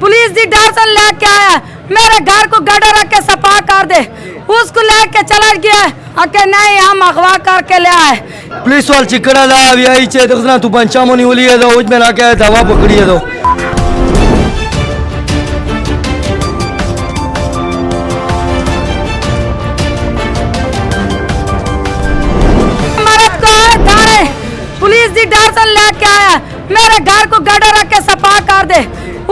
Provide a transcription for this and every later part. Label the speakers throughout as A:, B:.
A: Police दी डार्सन लेके आया, मेरे घर को गड्ढा रख के सफा कर दे, उसको लेके चला गया आके नहीं हम अगवा करके ले आए।
B: पुलिस वाल चिकड़ा ला अभी आई चे देखना तू पंचामोनी होली है तो उज में ना क्या दवा पकड़ी है तो
A: मरद को थाने पुलिस दी डार्सन लेके आया, मेरे घर को गड्ढा रख के सफा कर दे,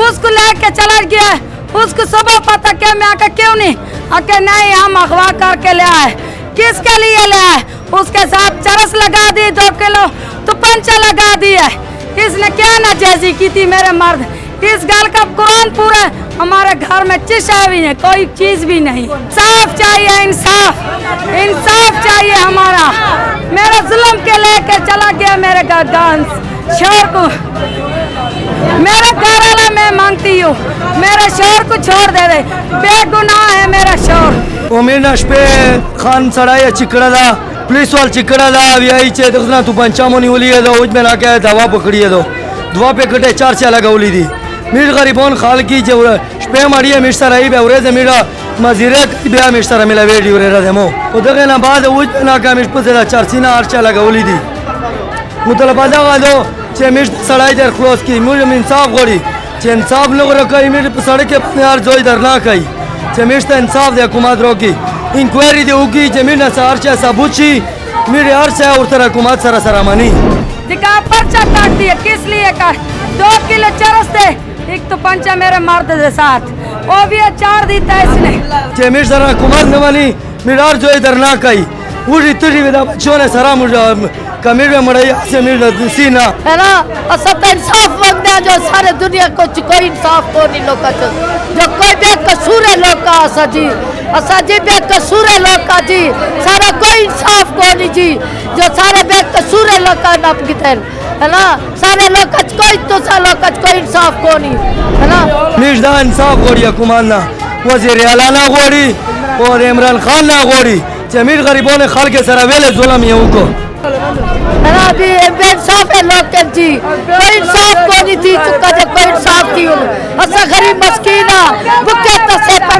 A: उसको लेके चला गया, उसको सुबह पता क्या मैं आके क्यों नहीं आके नहीं हम अगवा करके ले आए। किसके लिए ले आए? उसके साथ चरस लगा दी 2 किलो तो पंचा लगा दिया। इसने क्या नाजायजी की थी मेरे मर्द? इस गाल का कुरान पूरा हमारे घर में चिशा भी है, कोई चीज भी नहीं। साफ चाहिए, इंसाफ इंसाफ चाहिए हमारा। मेरे जुल्म के लेके चला गया मेरे गांव शोर को, मेरा घर वाला मैं मांगती हूँ मेरे शोर को छोड़ दे दे, बेगुनाह है मेरा शोर।
B: उमीर नशपे खान सड़ाई चिकड़ा ला पुलिस वाल चिकड़ा ला अभी आई चे देखना तू पंचामोनी होली है तो उज में ना क्या दवा पकड़ी है तो दवा पे कटे 4 चा लगौली थी मीर गरीबोन खाल की जे स्पे मारिए मिस्टर आई बेवरे से मीरा मजीरे बिया मिस्टर मिला वेडी रे रदमो तो देखे ना बाद उज में ना क्या मिस पे 4 सीना 8 चा लगौली थी मुतलबा दा दो चे मिस सड़ाई दर क्लोज की मुझे इंसाफ गोड़ी चे इंसाफ लोग रखई मिर सड़क के यार जोई दर ना कई चे मिस इंसाफ दे हुकूमत रोकी इंक्वायरी दे होगी जमीन सारचा सबूची मेरे अर्चा और तरह हुकूमत सरा सरा मनी
A: दिखा पर्चा काट दिया किस लिए काट 2 किलो चरस थे, एक तो पंचा मेरे मर्द के साथ वो भी 4 देता इसने
B: जमीन सरा हुकूमत न मनी मेरे अर्ज जो इधर ना कही पूरी तुरी विदा बच्चों ने सरा मुझे कमीर में मड़ाई से मेरे सीना
C: है ना। असद इंसाफ मांगने जो सारे दुनिया को कोई इंसाफ को नहीं लोग जो कोई बेकसूर है लोग का असा जी बेकसूर है लोग का जी सारा कोई इंसाफ को नहीं जी जो सारे बेकसूर है लोग का नाम गितर है ना। सारे लोग कोई तो सा लोग कोई इंसाफ को नहीं है ना।
B: मिर्जा इंसाफ गोड़ी हुकूमत ना वजीर आला ना गोड़ी और इमरान खान ना गोड़ी जमीर गरीबों ने खाल के सरा वेले जुल्म ये उनको
C: है ना। अभी इंसाफ है लोग के जी कोई इंसाफ को नहीं थी चुका जब कोई इंसाफ थी असा गरीब मस्कीना बुके तसे पर